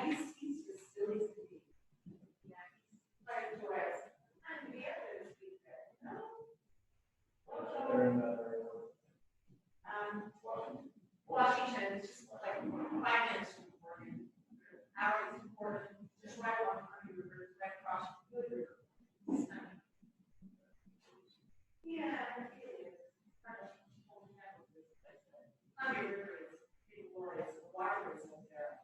he's just silly as can be. Yeah, he's like a tourist. I'm the other speak there. No. Washington is just like 5 minutes from Oregon. Hours from Oregon, just right along Army River, right across the river. Yeah, it is. Army River is pretty glorious. The water is up there.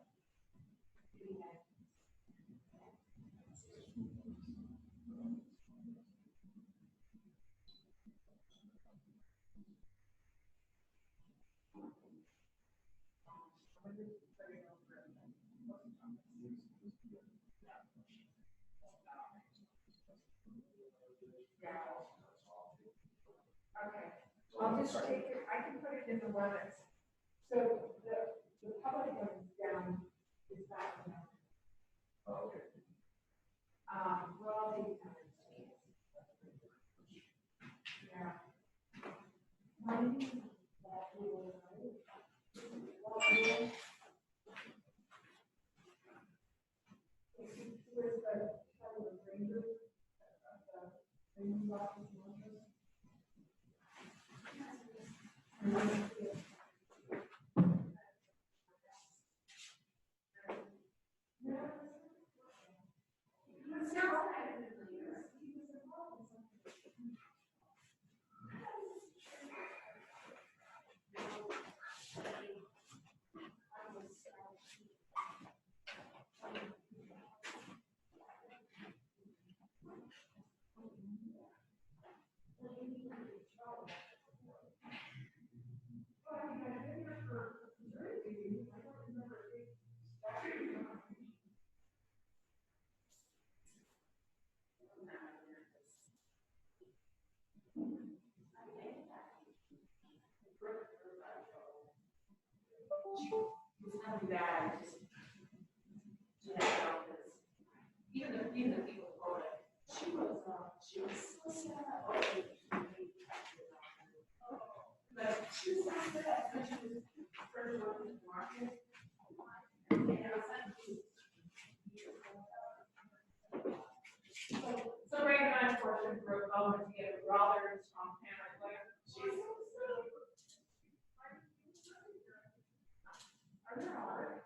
Okay, I'll just take it, I can put it in the one that's, so the public one is down, is that one. Okay. Well, I'll take it down. Yeah. Bad. Even the people who wrote it, she was so sad. But she was so sad when she was first working in the market. So Ray and I worked for a moment together, brothers on camera. Like she's so sweet. Are there other?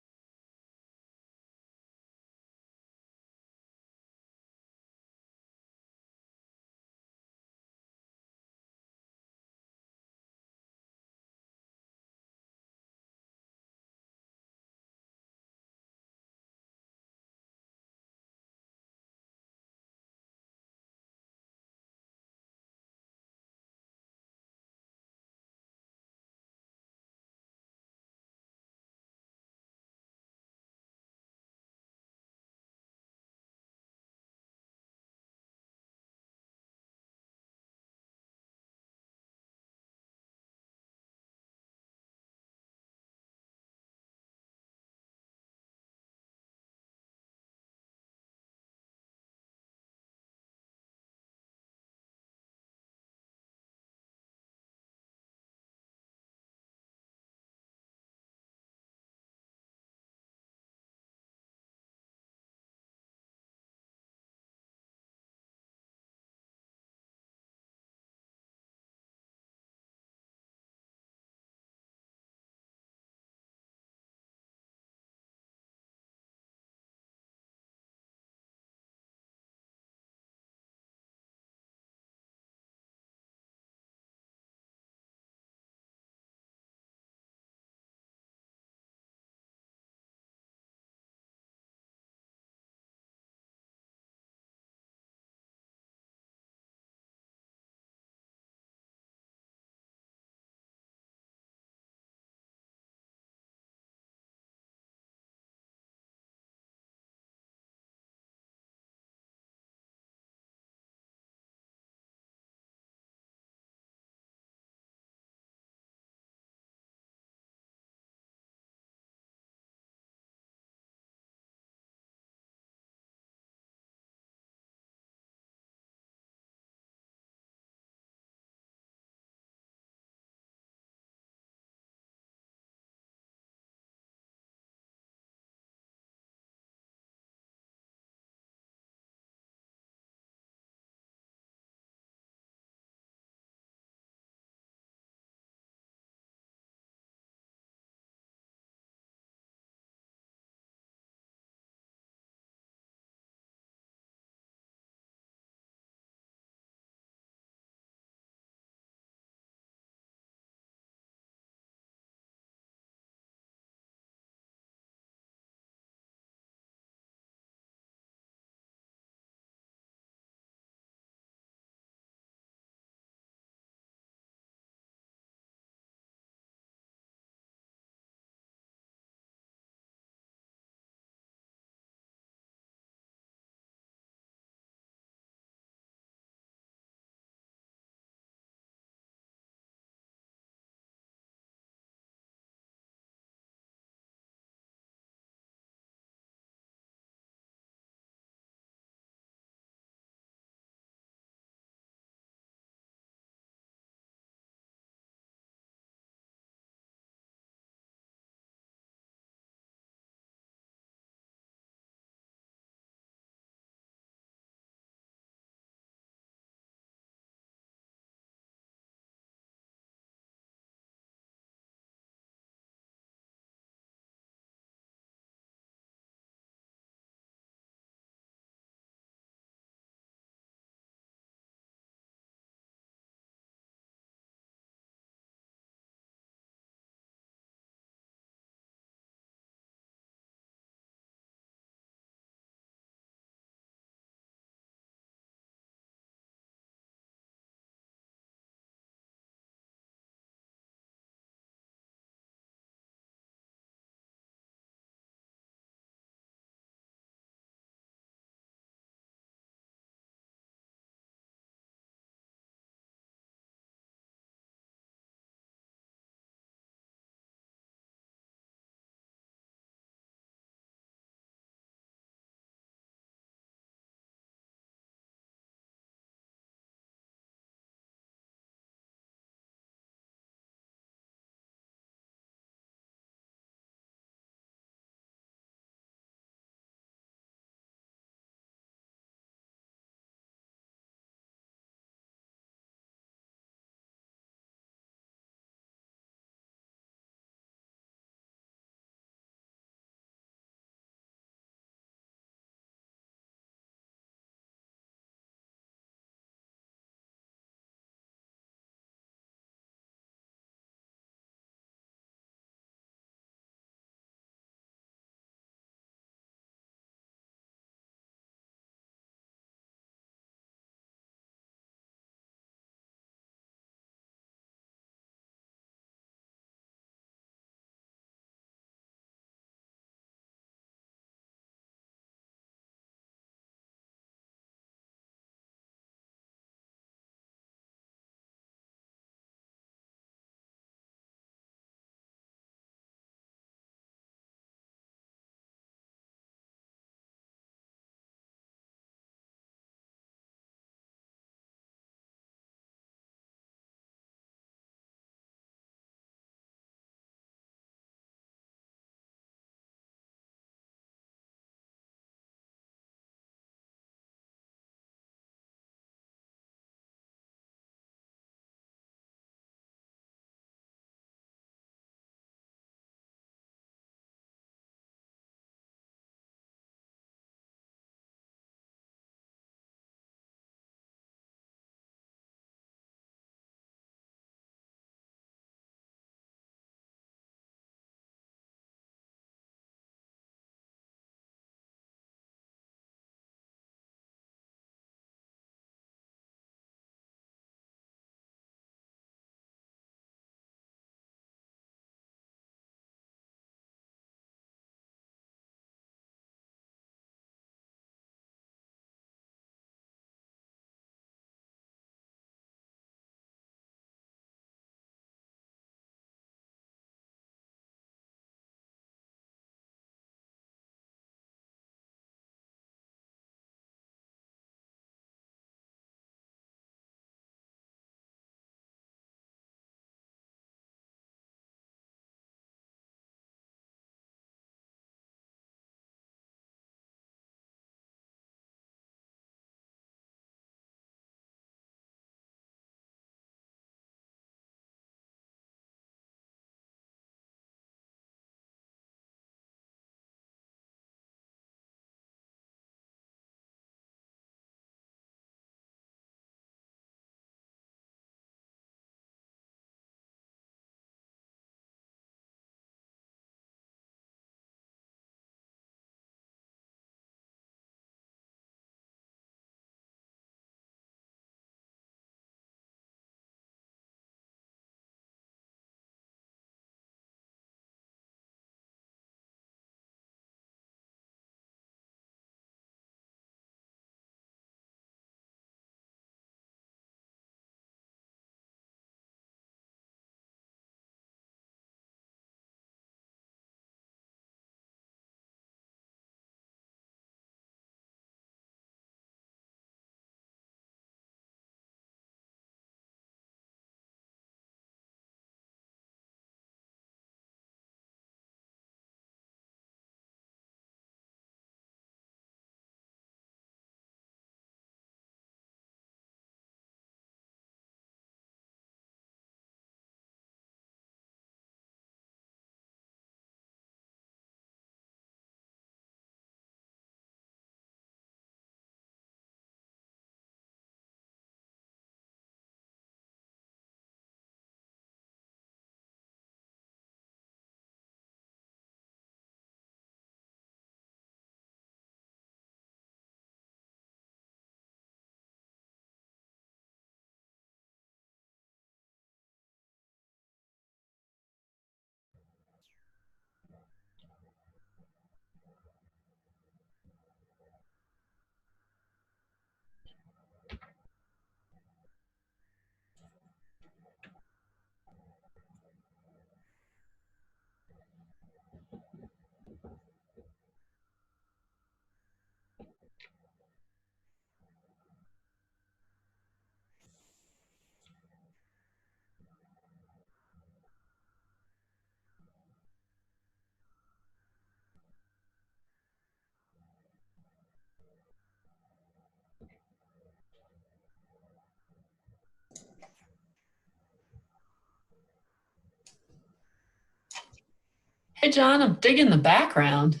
Hey, John, I'm digging the background.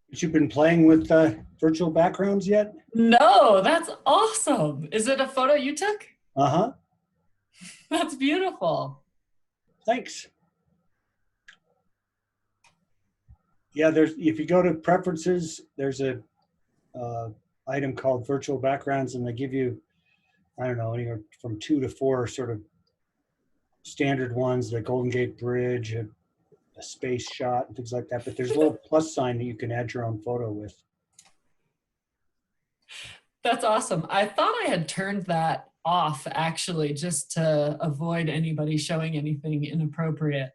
You've been playing with virtual backgrounds yet? No, that's awesome. Is it a photo you took? Uh-huh. That's beautiful. Thanks. Yeah, there's if you go to preferences, there's a uh, item called virtual backgrounds, and they give you, I don't know, anywhere from two to four sort of standard ones, the Golden Gate Bridge, a space shot, and things like that. But there's a little plus sign that you can add your own photo with. That's awesome. I thought I had turned that off actually, just to avoid anybody showing anything inappropriate.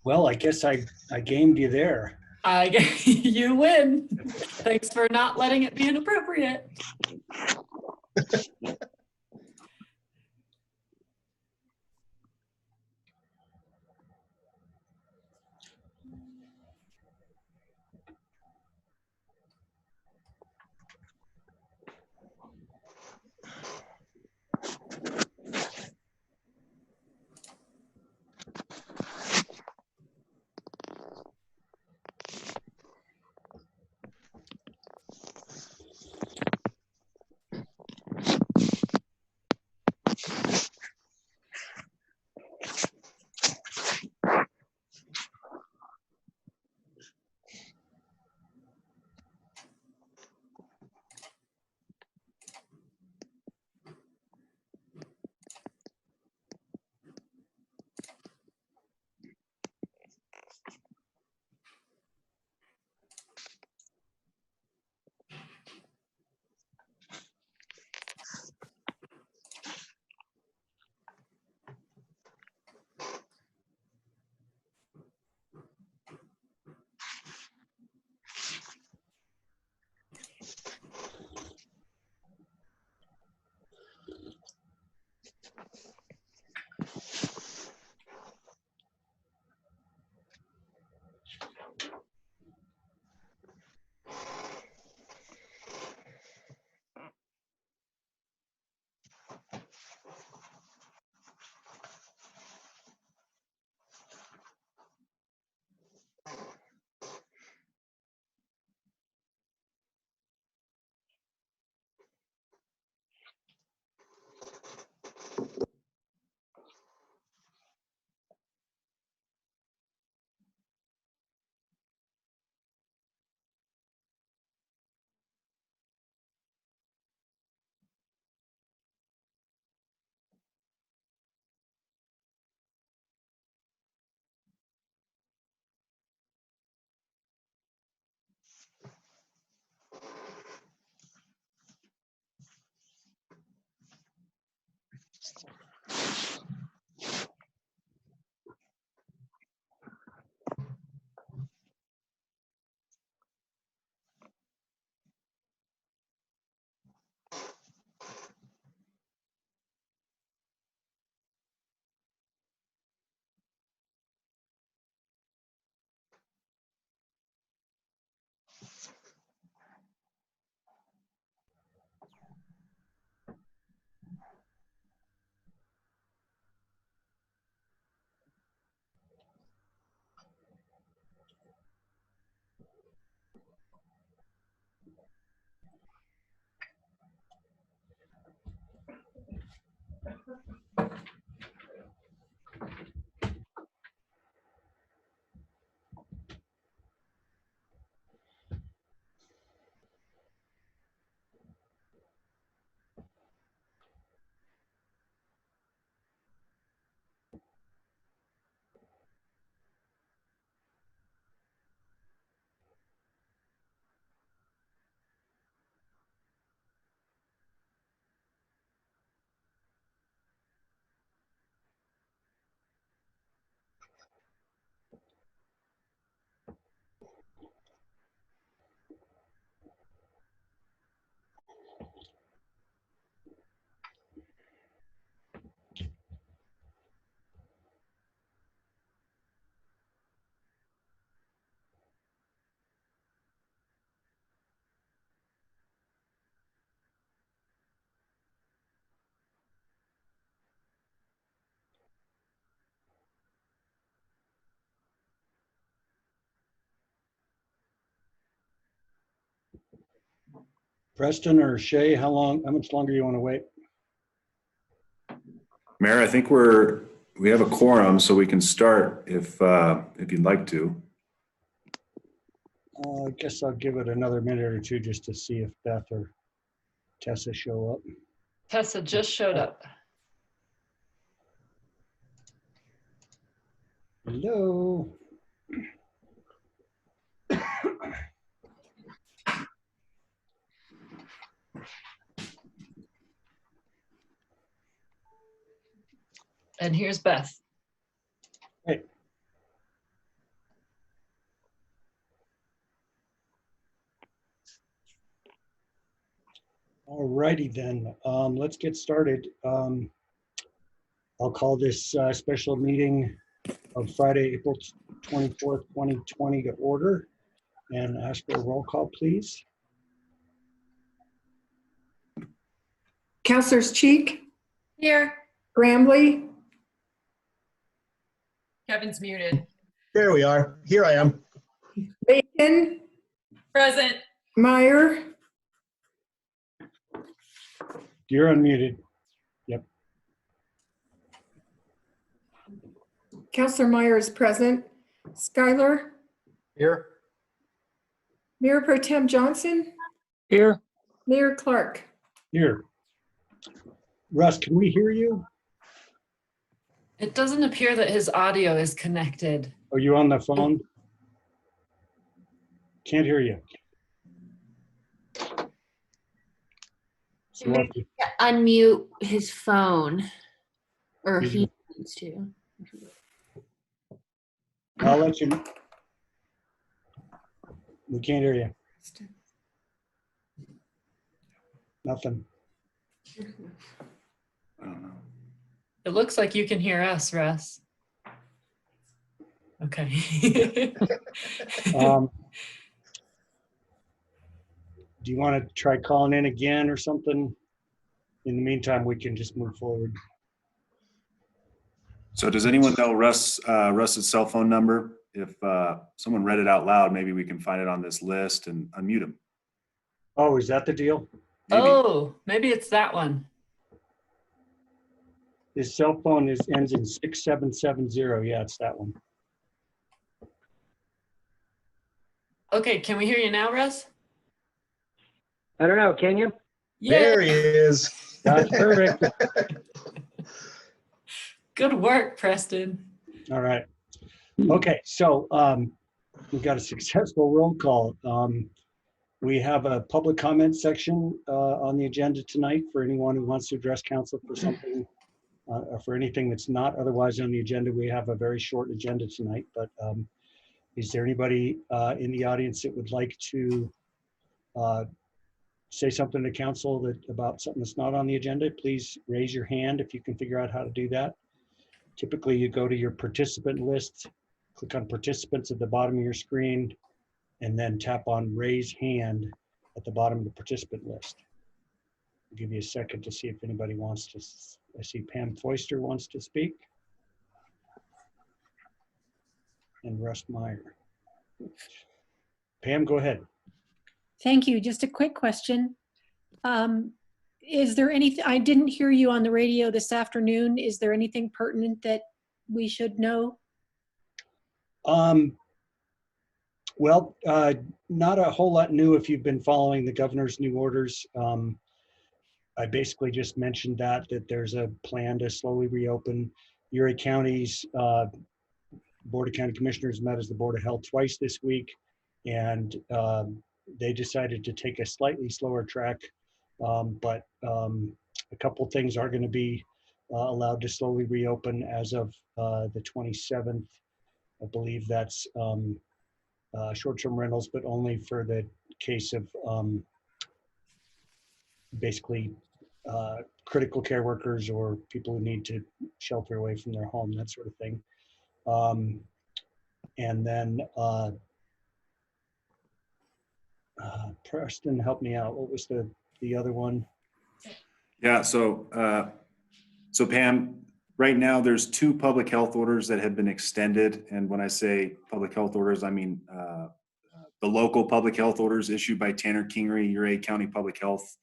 Well, I guess I gamed you there. I you win. Thanks for not letting it be inappropriate. Preston or Shay, how much longer you want to wait? Mayor, I think we have a quorum, so we can start if you'd like to. I guess I'll give it another minute or two just to see if Beth or Tessa show up. Tessa just showed up. Hello. And here's Beth. Hey. All righty then, let's get started. I'll call this special meeting of Friday, April 24th, 2020 to order and ask for a roll call, please. Counselors Cheek, Here. Grambly, Kevin's muted. There we are. Here I am. Bacon, Present. Meyer, You're unmuted. Counselor Meyer is present. Schuyler, Here. Mayor Pro Tem Johnson, Here. Mayor Clark. Here. Russ, can we hear you? It doesn't appear that his audio is connected. Are you on the phone? Can't hear you. So we'll have to- Unmute his phone, or he needs to. I'll let you. We can't hear you. Nothing. I don't know. It looks like you can hear us, Russ. Okay. Do you want to try calling in again or something? In the meantime, we can just move forward. So does anyone know Russ's cell phone number? If someone read it out loud, maybe we can find it on this list and unmute him. Oh, is that the deal? Maybe. Oh, maybe it's that one. His cell phone ends in 6770. Yeah, it's that one. Okay, can we hear you now, Russ? I don't know, can you? There he is. That's perfect. Good work, Preston. All right. Okay, so we've got a successful roll call. We have a public comment section on the agenda tonight for anyone who wants to address council for something or for anything that's not otherwise on the agenda. We have a very short agenda tonight, but is there anybody in the audience that would like to say something to council about something that's not on the agenda? Please raise your hand if you can figure out how to do that. Typically, you go to your participant list, click on participants at the bottom of your screen, and then tap on raise hand at the bottom of the participant list. I'll give you a second to see if anybody wants to. I see Pam Foister wants to speak. And Russ Meyer. Pam, go ahead. Thank you. Just a quick question. Is there anything, I didn't hear you on the radio this afternoon. Is there anything pertinent that we should know? Well, not a whole lot new if you've been following the governor's new orders. I basically just mentioned that there's a plan to slowly reopen. Erie County's Board of County Commissioners met as the Board of Health twice this week, and they decided to take a slightly slower track, but a couple things are going to be allowed to slowly reopen as of the 27th. I believe that's short-term rentals, but only for the case of basically critical care workers or people who need to shelter away from their home, that sort of thing. And then Preston, help me out. What was the other one? Yeah, so Pam, right now there's 2 public health orders that have been extended. And when I say public health orders, I mean the local public health orders issued by Tanner Kingery, Uray County Public Health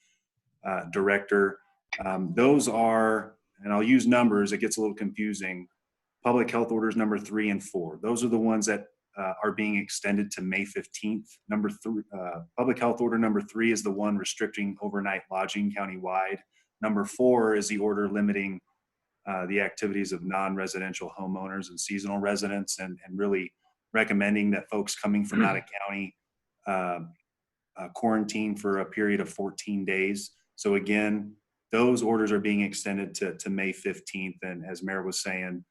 Director. Those are, and I'll use numbers, it gets a little confusing. Public health orders number 3 and 4. Those are the ones that are being extended to May 15th. Public health order number 3 is the one restricting overnight lodging countywide. Number 4 is the order limiting the activities of non-residential homeowners and seasonal residents, and really recommending that folks coming from out of county quarantine for a period of 14 days. So again, those orders are being extended to May 15th. And as Mayor was saying,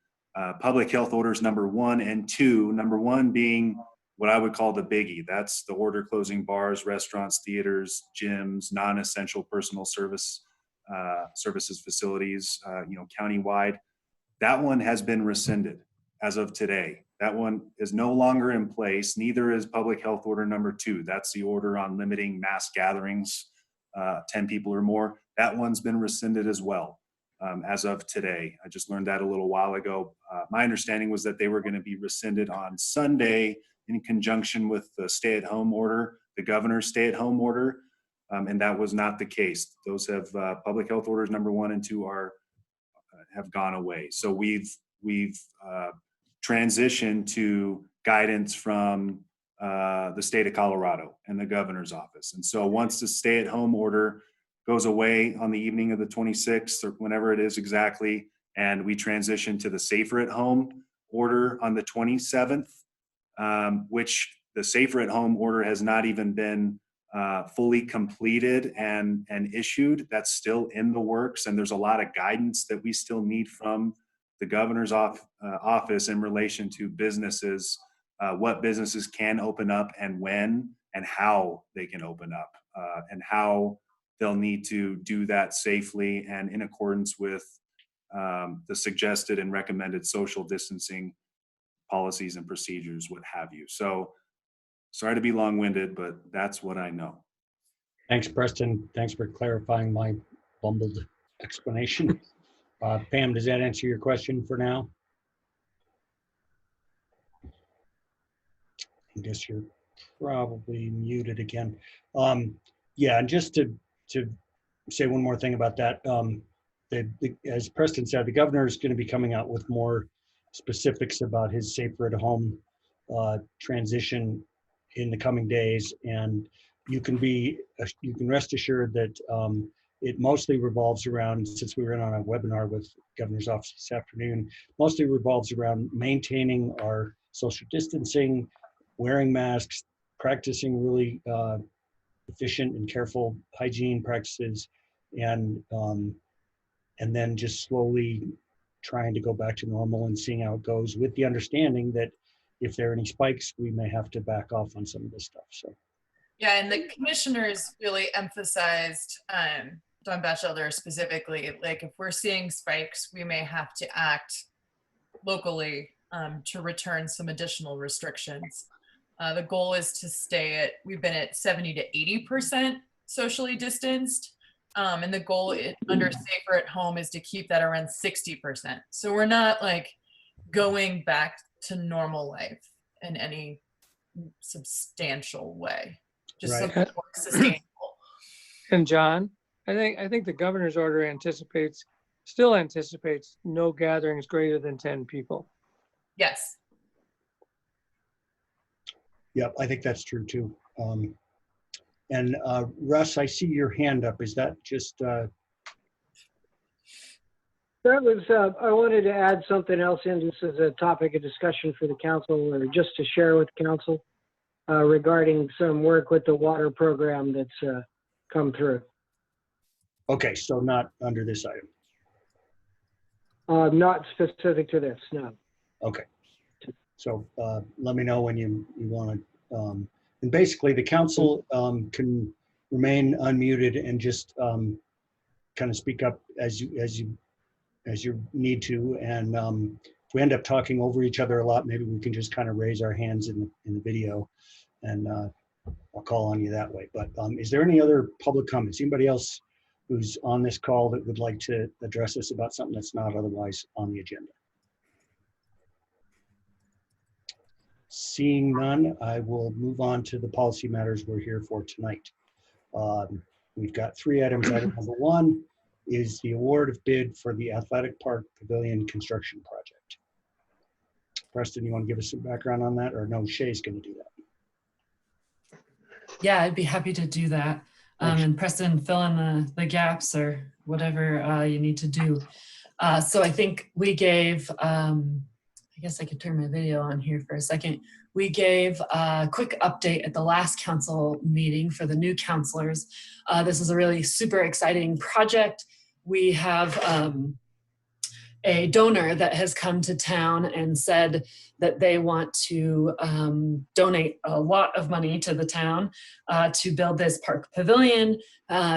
public health orders number 1 and 2, number 1 being what I would call the biggie. That's the order closing bars, restaurants, theaters, gyms, non-essential personal services facilities, countywide. That one has been rescinded as of today. That one is no longer in place. Neither is public health order number 2. That's the order on limiting mass gatherings, 10 people or more. That one's been rescinded as well. As of today. I just learned that a little while ago. My understanding was that they were going to be rescinded on Sunday in conjunction with the stay-at-home order, the governor's stay-at-home order, and that was not the case. Those have public health orders number 1 and 2 have gone away. So we've transitioned to guidance from the state of Colorado and the governor's office. And so once the stay-at-home order goes away on the evening of the 26th or whenever it is exactly, and we transition to the safer at home order on the 27th, which the safer at home order has not even been fully completed and issued. That's still in the works, and there's a lot of guidance that we still need from the governor's office in relation to businesses, what businesses can open up and when, and how they can open up, and how they'll need to do that safely and in accordance with the suggested and recommended social distancing policies and procedures, what have you. So sorry to be long-winded, but that's what I know. Thanks, Preston. Thanks for clarifying my bumbled explanation. Pam, does that answer your question for now? I guess you're probably muted again. Yeah, and just to say one more thing about that, as Preston said, the governor is going to be coming out with more specifics about his safer at home transition in the coming days, and you can rest assured that it mostly revolves around, since we were in on a webinar with governor's office this afternoon, mostly revolves around maintaining our social distancing, wearing masks, practicing really efficient and careful hygiene practices, and then just slowly trying to go back to normal and seeing how it goes, with the understanding that if there are any spikes, we may have to back off on some of this stuff. So Yeah, and the commissioners really emphasized, Don Batchelder specifically, like if we're seeing spikes, we may have to act locally to return some additional restrictions. The goal is to stay at, we've been at 70 to 80% socially distanced. And the goal under safer at home is to keep that around 60%. So we're not like going back to normal life in any substantial way, just Right. something more sustainable. And John, I think the governor's order still anticipates no gatherings greater than 10 people. Yes. yep, I think that's true too. And Russ, I see your hand up. Is that just? That was, I wanted to add something else in just as a topic of discussion for the council, or just to share with council regarding some work with the water program that's come through. Okay, so not under this item. Not specific to this, no. Okay. So let me know when you want to. And basically, the council can remain unmuted and just kind of speak up as you need to. And if we end up talking over each other a lot, maybe we can just kind of raise our hands in the video, and I'll call on you that way. But is there any other public comments? Anybody else who's on this call that would like to address us about something that's not otherwise on the agenda? Seeing none, I will move on to the policy matters we're here for tonight. We've got 3 items. Item number 1 is the award of bid for the Athletic Park Pavilion construction project. Preston, you want to give us some background on that, or no, Shay's going to do that? Yeah, I'd be happy to do that. And Preston, fill in the gaps or whatever you need to do. So I think we gave, I guess I could turn my video on here for a second. We gave a quick update at the last council meeting for the new counselors. This is a really super exciting project. We have a donor that has come to town and said that they want to donate a lot of money to the town to build this park pavilion,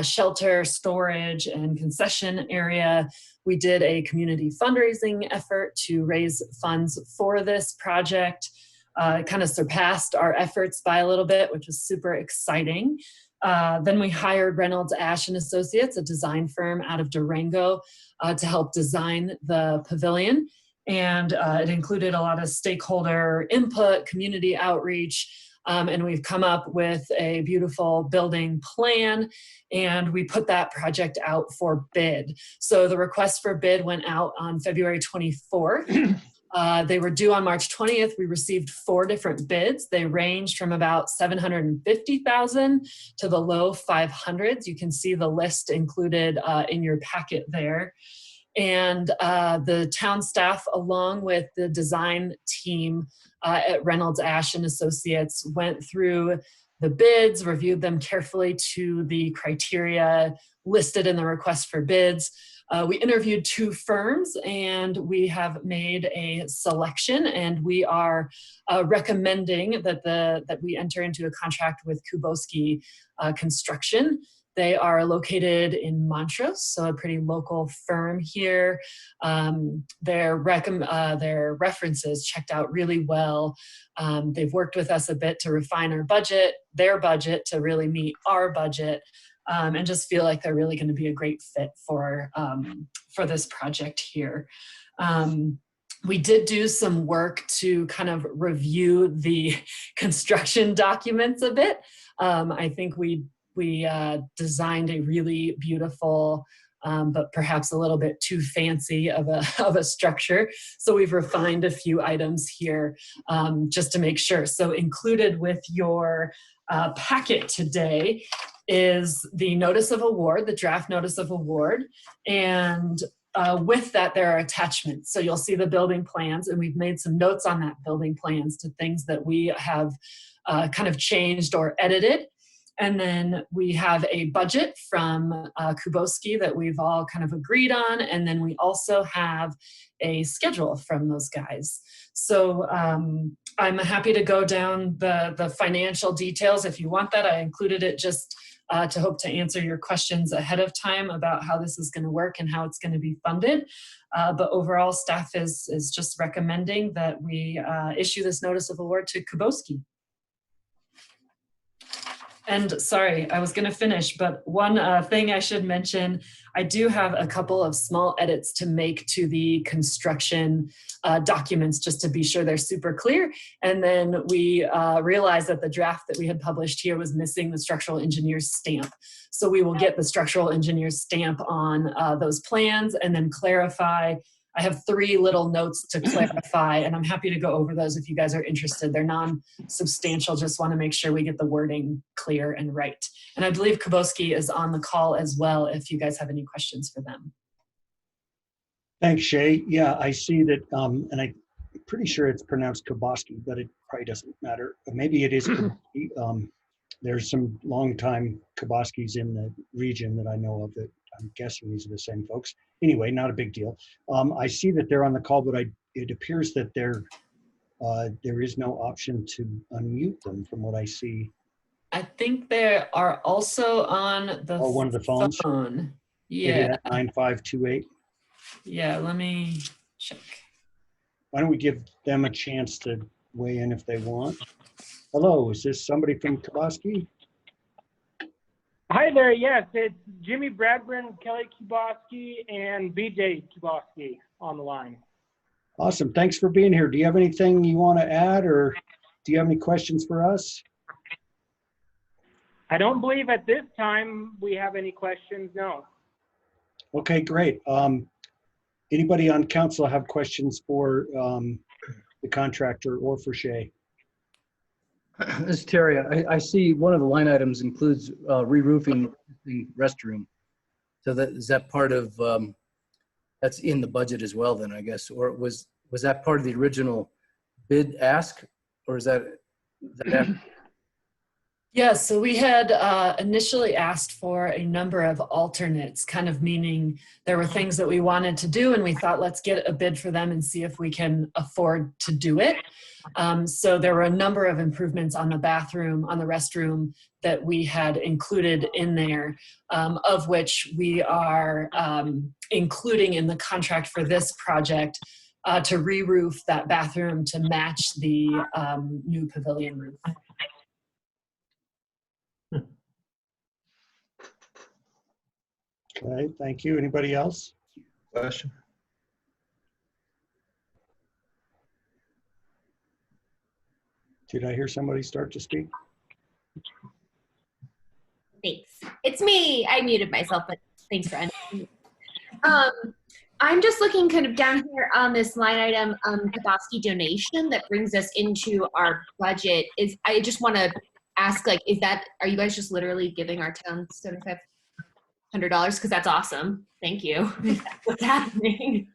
shelter, storage, and concession area. We did a community fundraising effort to raise funds for this project. It kind of surpassed our efforts by a little bit, which was super exciting. Then we hired Reynolds Ash and Associates, a design firm out of Durango, to help design the pavilion. And it included a lot of stakeholder input, community outreach, and we've come up with a beautiful building plan, and we put that project out for bid. So the request for bid went out on February 24th. They were due on March 20th. We received 4 different bids. They ranged from about $750,000 to the low 500s. You can see the list included in your packet there. And the town staff, along with the design team at Reynolds Ash and Associates, went through the bids, reviewed them carefully to the criteria listed in the request for bids. We interviewed 2 firms, and we have made a selection, and we are recommending that we enter into a contract with Kuboski Construction. They are located in Montrose, so a pretty local firm here. Their references checked out really well. They've worked with us a bit to refine our budget, their budget to really meet our budget. And just feel like they're really going to be a great fit for this project here. We did do some work to kind of review the construction documents a bit. I think we designed a really beautiful, but perhaps a little bit too fancy of a structure. So we've refined a few items here just to make sure. So included with your packet today is the notice of award, the draft notice of award. And with that, there are attachments. So you'll see the building plans, and we've made some notes on that building plans to things that we have kind of changed or edited. And then we have a budget from Kuboski that we've all kind of agreed on. And then we also have a schedule from those guys. So I'm happy to go down the financial details if you want that. I included it just to hope to answer your questions ahead of time about how this is going to work and how it's going to be funded. But overall, staff is just recommending that we issue this notice of award to Kuboski. And sorry, I was going to finish, but one thing I should mention, I do have a couple of small edits to make to the construction documents just to be sure they're super clear. And then we realized that the draft that we had published here was missing the structural engineer's stamp. So we will get the structural engineer's stamp on those plans and then clarify. I have 3 little notes to clarify, and I'm happy to go over those if you guys are interested. They're non-substantial, just want to make sure we get the wording clear and right. And I believe Kuboski is on the call as well if you guys have any questions for them. Thanks, Shay. Yeah, I see that, and I'm pretty sure it's pronounced Kuboski, but it probably doesn't matter. Maybe it is Kuboski. There's some longtime Kuboskis in the region that I know of that I'm guessing these are the same folks. Anyway, not a big deal. I see that they're on the call, but it appears that there is no option to unmute them from what I see. I think they are also on the one of the phones. phone. Yeah. 9528. Yeah, let me check. Why don't we give them a chance to weigh in if they want? Hello, is this somebody from Kuboski? Hi there, yes, it's Jimmy Bradburn, Kelly Kuboski, and BJ Kuboski on the line. Awesome, thanks for being here. Do you have anything you want to add or do you have any questions for us? I don't believe at this time we have any questions, no. Okay, great. Anybody on council have questions for the contractor or for Shay? This is Terry. I see one of the line items includes re-roofing the restroom. So is that part of, that's in the budget as well then, I guess? Or was that part of the original bid ask? Or is that after? Yeah, so we had initially asked for a number of alternates, kind of meaning there were things that we wanted to do and we thought, let's get a bid for them and see if we can afford to do it. So there were a number of improvements on the bathroom, on the restroom that we had included in there, of which we are including in the contract for this project to re-roof that bathroom to match the new pavilion roof. Okay, thank you. Anybody else? Question. Did I hear somebody start to speak? Thanks. It's me. I muted myself, but thanks for unmuting. I'm just looking kind of down here on this line item, Kibosky donation that brings us into our budget. I just want to ask, like, are you guys just literally giving our town $7,500? Because that's awesome. Thank you. What's happening?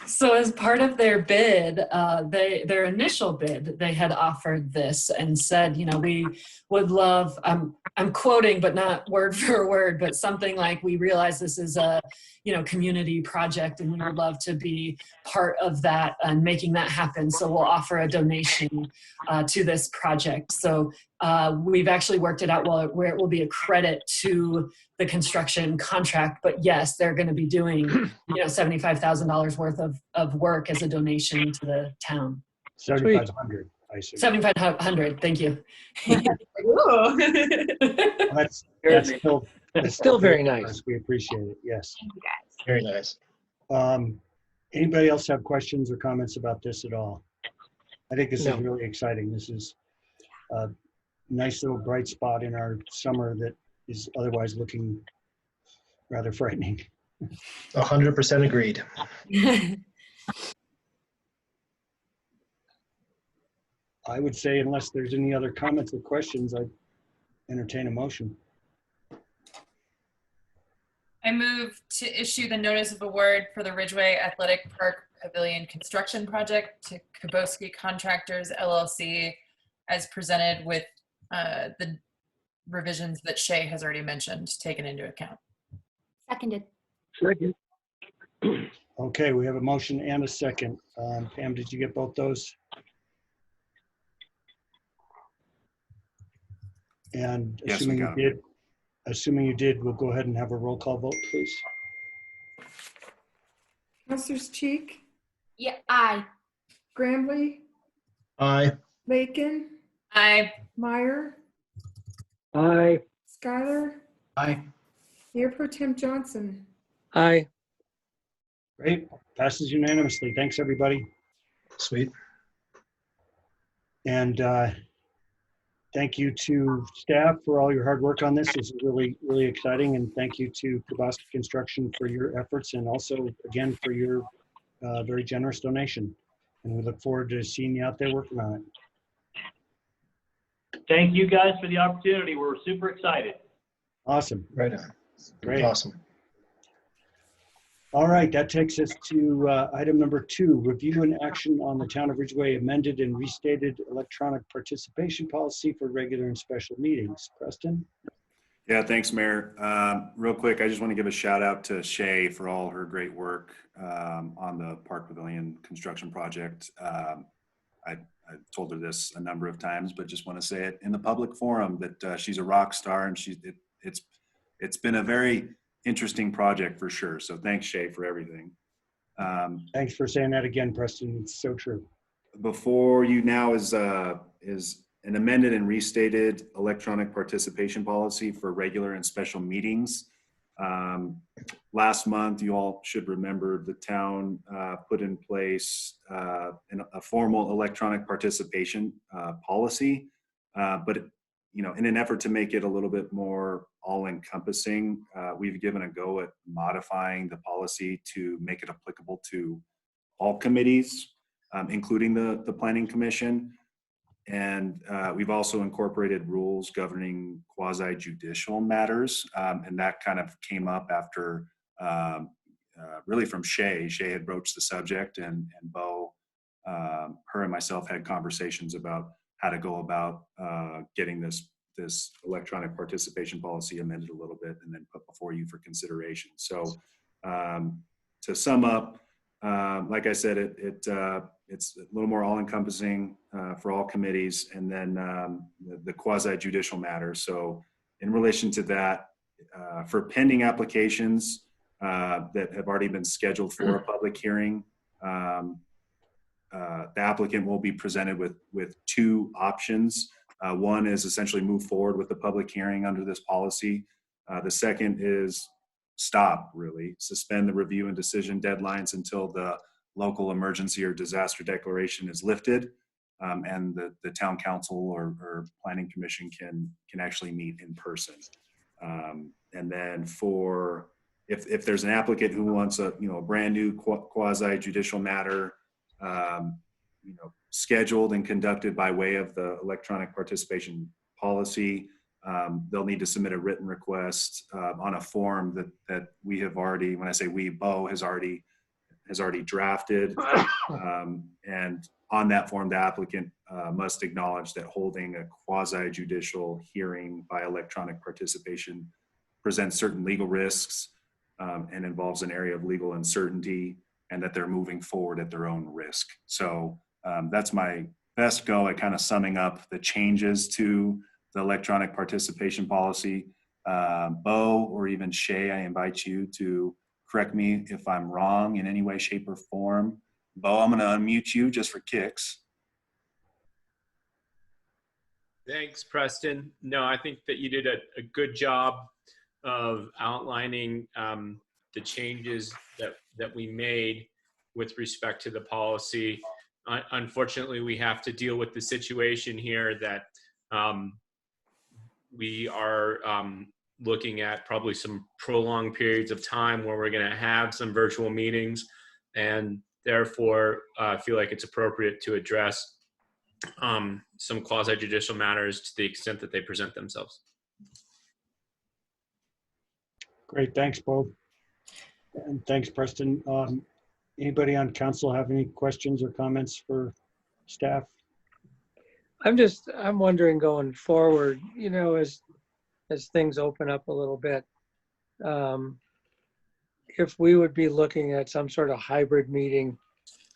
So as part of their bid, their initial bid, they had offered this and said, you know, we would love, I'm quoting, but not word for word, but something like, we realize this is a, you know, community project and we would love to be part of that and making that happen. So we'll offer a donation to this project. So we've actually worked it out where it will be a credit to the construction contract, but yes, they're going to be doing, you know, $75,000 worth of work as a donation to the town. 7,500, I see. 7,500, thank you. That's still very nice. We appreciate it, yes. Thank you guys. Very nice. Anybody else have questions or comments about this at all? I think this No. is really exciting. This is a nice little bright spot in our summer that is otherwise looking rather frightening. 100% agreed. I would say unless there's any other comments or questions, I'd entertain a motion. I move to issue the notice of award for the Ridgway Athletic Park Pavilion construction project to Kibosky Contractors LLC as presented with the revisions that Shay has already mentioned taken into account. Seconded. Second. Okay, we have a motion and a second. Pam, did you get both those? And Yes, we got them. Assuming you did, we'll go ahead and have a roll call vote, please. Councilors Cheek, Yeah, aye. Grambly, Aye. Lakin, Aye. Meyer, Aye. Schuyler, Aye. Mayor Pro Tem Johnson. Aye. Great, passes unanimously. Thanks, everybody. Sweet. And thank you to staff for all your hard work on this. This is really, really exciting. And thank you to Kibosky Construction for your efforts and also, again, for your very generous donation. And we look forward to seeing you out there working on it. Thank you guys for the opportunity. We're super excited. Awesome. Right on. Great. Awesome. All right, that takes us to item number 2, review and action on the Town of Ridgway amended and restated electronic participation policy for regular and special meetings. Preston? Yeah, thanks, Mayor. Real quick, I just want to give a shout out to Shay for all her great work on the Park Pavilion construction project. I told her this a number of times, but just want to say it in the public forum that she's a rock star and it's been a very interesting project for sure. So thanks, Shay, for everything. Thanks for saying that again, Preston. It's so true. Before you now is an amended and restated electronic participation policy for regular and special meetings. Last month, you all should remember the town put in place a formal electronic participation policy, but in an effort to make it a little bit more all-encompassing, we've given a go at modifying the policy to make it applicable to all committees, including the Planning Commission. And we've also incorporated rules governing quasi-judicial matters. And that kind of came up after, really from Shay. Shay had broached the subject, and Bo, her and myself had conversations about how to go about getting this electronic participation policy amended a little bit and then put before you for consideration. So to sum up, like I said, it's a little more all-encompassing for all committees, and then the quasi-judicial matters. So in relation to that, for pending applications that have already been scheduled for a public hearing, the applicant will be presented with two options. One is essentially move forward with the public hearing under this policy. The second is suspend the review and decision deadlines until the local emergency or disaster declaration is lifted, and the town council or planning commission can actually meet in person. And then for if there's an applicant who wants a brand new quasi judicial matter scheduled and conducted by way of the electronic participation policy, they'll need to submit a written request on a form that we have already, when I say we, Bo has already drafted. And on that form, the applicant must acknowledge that holding a quasi-judicial hearing by electronic participation presents certain legal risks and involves an area of legal uncertainty, and that they're moving forward at their own risk. So that's my best go at kind of summing up the changes to the electronic participation policy. Bo, or even Shay, I invite you to correct me if I'm wrong in any way, shape, or form. Bo, I'm going to unmute you just for kicks. Thanks, Preston. No, I think that you did a good job of outlining the changes that we made with respect to the policy. Unfortunately, we have to deal with the situation here that we are looking at probably some prolonged periods of time where we're going to have some virtual meetings, and therefore feel like it's appropriate to address some quasi-judicial matters to the extent that they present themselves. Great, thanks, Bo. And thanks, Preston. Anybody on council have any questions or comments for staff? I'm wondering going forward, as things open up a little bit, if we would be looking at some sort of hybrid meeting,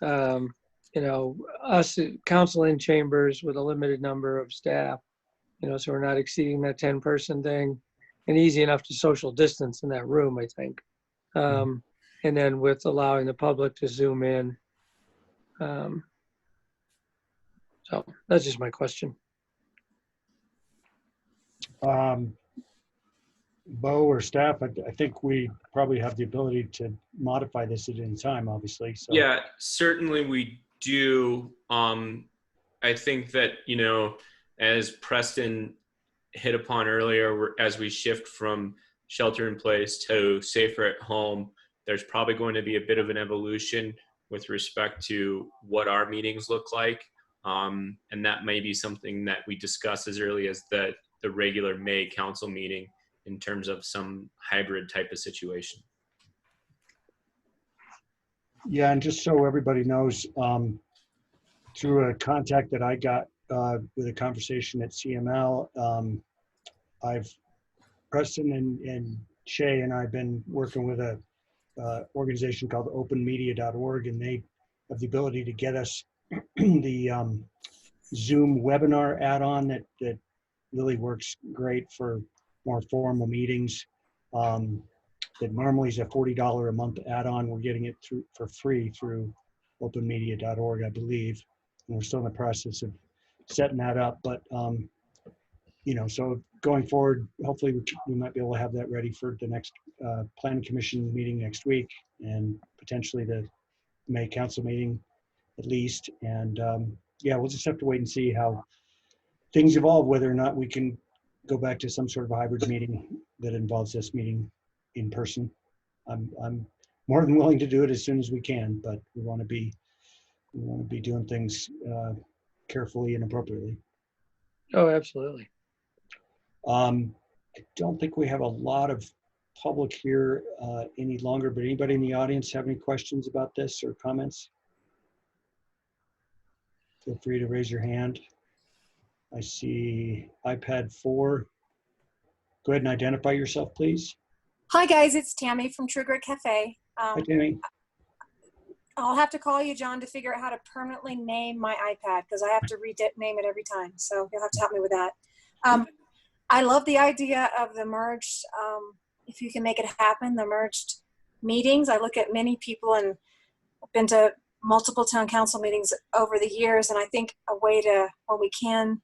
us council in chambers with a limited number of staff, so we're not exceeding that 10-person thing, and easy enough to social distance in that room, I think. And then with allowing the public to Zoom in. So that's just my question. Bo or staff, I think we probably have the ability to modify this at any time, obviously. So. Yeah, certainly we do. I think that, as Preston hit upon earlier, as we shift from shelter in place to safer at home, there's probably going to be a bit of an evolution with respect to what our meetings look like. And that may be something that we discuss as early as the regular May council meeting in terms of some hybrid type of situation. Yeah, and just so everybody knows, through a contact that I got with a conversation at CML, Preston and Shay and I have been working with a organization called openmedia.org, and they have the ability to get us the Zoom webinar add-on that really works great for more formal meetings. That normally is a $40 a month add-on. We're getting it for free through openmedia.org, I believe. And we're still in the process of setting that up. But, so going forward, hopefully we might be able to have that ready for the next planning commission meeting next week and potentially the May council meeting at least. And yeah, we'll just have to wait and see how things evolve, whether or not we can go back to some sort of a hybrid meeting that involves this meeting in person. I'm more than willing to do it as soon as we can, but we want to be doing things carefully and appropriately. Oh, absolutely. I don't think we have a lot of public here any longer, but anybody in the audience have any questions about this or comments? Feel free to raise your hand. I see iPad 4. Go ahead and identify yourself, please. Hi guys, it's Tammy from True Grit Cafe. Hi, Tammy. I'll have to call you, John, to figure out how to permanently name my iPad because I have to name it every time. So you'll have to help me with that. I love the idea of the merged, if you can make it happen, the merged meetings. I look at many people and I've been to multiple town council meetings over the years, and I think a way to, when we can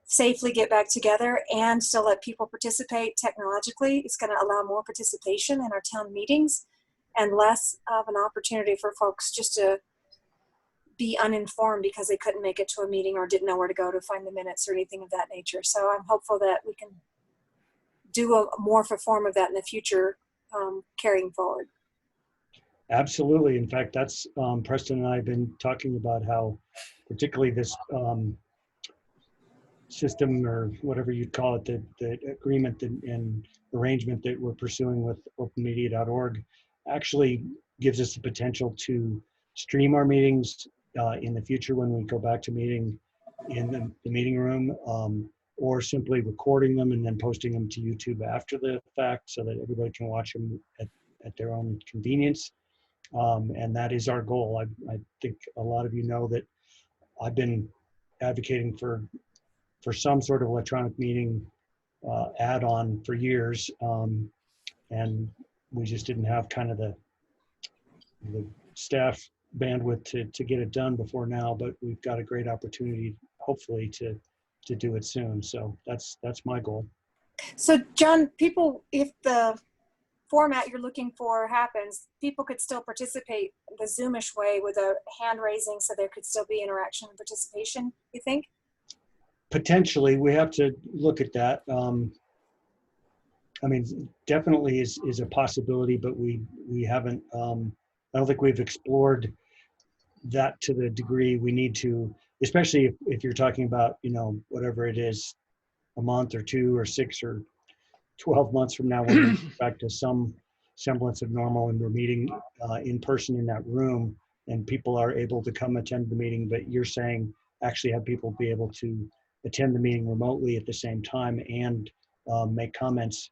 safely get back together and still let people participate technologically, it's going to allow more participation in our town meetings and less of an opportunity for folks just to be uninformed because they couldn't make it to a meeting or didn't know where to go to find the minutes or anything of that nature. So I'm hopeful that we can do a more of a form of that in the future, carrying forward. Absolutely. In fact, that's Preston and I have been talking about how particularly this system, or whatever you'd call it, the agreement and arrangement that we're pursuing with openmedia.org actually gives us the potential to stream our meetings in the future when we go back to meeting in the meeting room, or simply recording them and then posting them to YouTube after the fact so that everybody can watch them at their own convenience. And that is our goal. I think a lot of you know that I've been advocating for some sort of electronic meeting add-on for years, and we just didn't have kind of the staff bandwidth to get it done before now, but we've got a great opportunity, hopefully, to do it soon. So that's my goal. So John, people, if the format you're looking for happens, people could still participate the Zoomish way with a hand raising, so there could still be interaction and participation, you think? Potentially, we have to look at that. I mean, definitely is a possibility, but we haven't, I don't think we've explored that to the degree we need to, especially if you're talking about, whatever it is, a month or 2 or 6 or 12 months from now, when we're back to some semblance of normal and we're meeting in person in that room and people are able to come attend the meeting, but you're saying actually have people be able to attend the meeting remotely at the same time and make comments.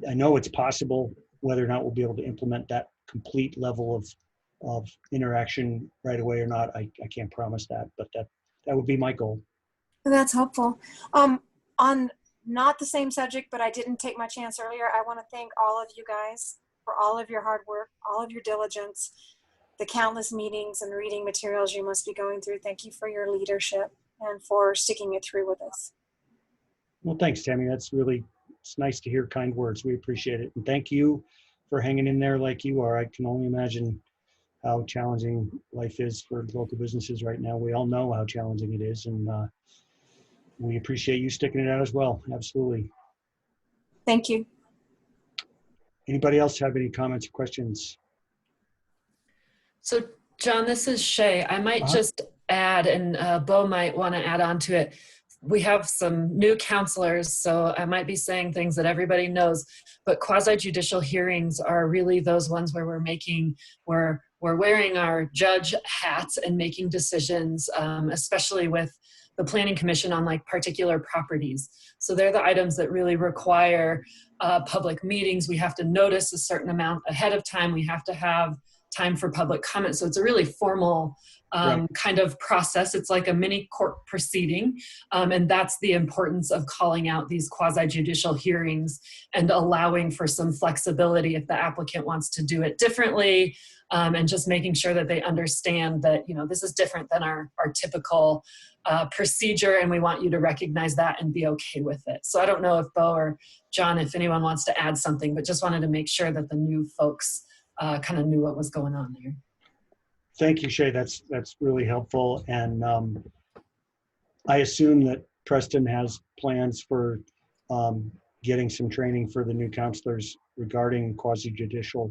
I know it's possible. Whether or not we'll be able to implement that complete level of interaction right away or not, I can't promise that, but that would be my goal. That's helpful. On not the same subject, but I didn't take my chance earlier, I want to thank all of you guys for all of your hard work, all of your diligence, the countless meetings and reading materials you must be going through. Thank you for your leadership and for sticking it through with us. Well, thanks, Tammy. It's nice to hear kind words. We appreciate it. And thank you for hanging in there like you are. I can only imagine how challenging life is for local businesses right now. We all know how challenging it is, and we appreciate you sticking it out as well. Absolutely. Thank you. Anybody else have any comments or questions? So John, this is Shay. I might just add, and Bo might want to add on to it. We have some new counselors, so I might be saying things that everybody knows, but quasi-judicial hearings are really those ones where we're wearing our judge hats and making decisions, especially with the Planning Commission on like particular properties. So they're the items that really require public meetings. We have to notice a certain amount ahead of time. We have to have time for public comment. So it's a really formal kind of process. It's like a mini court proceeding. And that's the importance of calling out these quasi-judicial hearings and allowing for some flexibility if the applicant wants to do it differently, and just making sure that they understand that, this is different than our typical procedure, and we want you to recognize that and be okay with it. So I don't know if Bo or John, if anyone wants to add something, but just wanted to make sure that the new folks kind of knew what was going on there. Thank you, Shay. That's really helpful. And I assume that Preston has plans for getting some training for the new counselors regarding quasi-judicial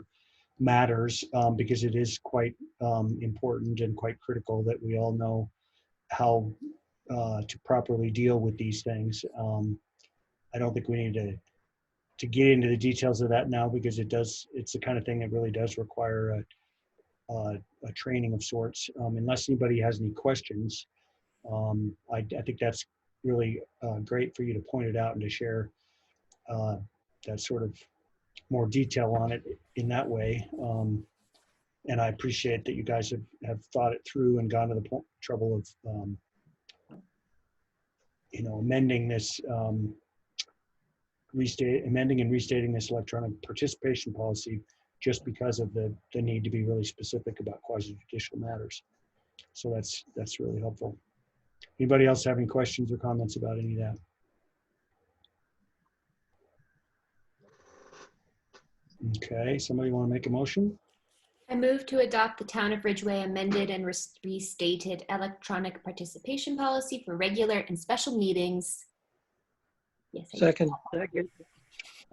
matters, because it is quite important and quite critical that we all know how to properly deal with these things. I don't think we need to get into the details of that now, because it's the kind of thing that really does require a training of sorts. Unless anybody has any questions, I think that's really great for you to point it out and to share that sort of more detail on it in that way. And I appreciate that you guys have thought it through and gone to the trouble of amending this, amending and restating this electronic participation policy, just because of the need to be really specific about quasi-judicial matters. So that's really helpful. Anybody else have any questions or comments about any of that? Okay, somebody want to make a motion? I move to adopt the Town of Ridgway amended and restated electronic participation policy for regular and special meetings. Yes. Second. I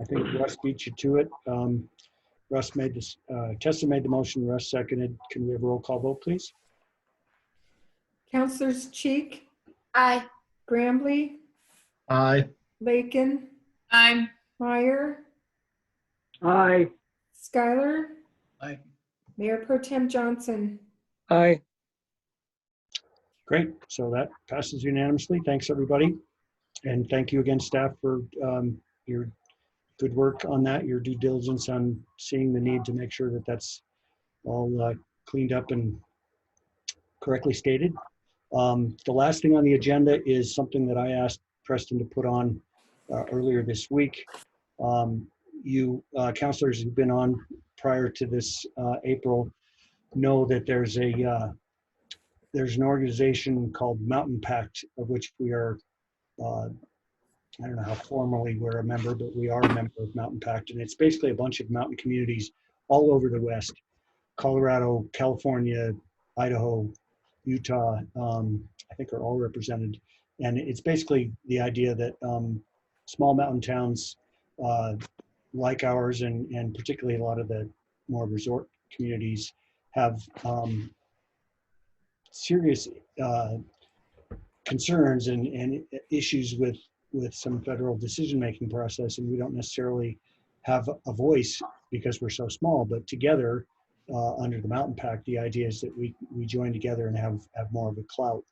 think Russ beat you to it. Russ made this, Tessa made the motion, Russ seconded. Can we have a roll call vote, please? Councilors Cheek, Aye. Grambly, Aye. Lakin, Aye. Meyer, Aye. Schuyler, Aye. Mayor Pro Tem Johnson. Aye. Great, so that passes unanimously. Thanks, everybody. And thank you again, staff, for your good work on that, your due diligence on seeing the need to make sure that that's all cleaned up and correctly stated. The last thing on the agenda is something that I asked Preston to put on earlier this week. You counselors who've been on prior to this April know that there's an organization called Mountain Pact, of which we are, I don't know how formally we're a member, but we are a member of Mountain Pact. And it's basically a bunch of mountain communities all over the West: Colorado, California, Idaho, Utah, I think are all represented. And it's basically the idea that small mountain towns like ours, and particularly a lot of the more resort communities, have serious concerns and issues with some federal decision-making process, and we don't necessarily have a voice because we're so small. But together, under the Mountain Pact, the idea is that we join together and have more of a clout.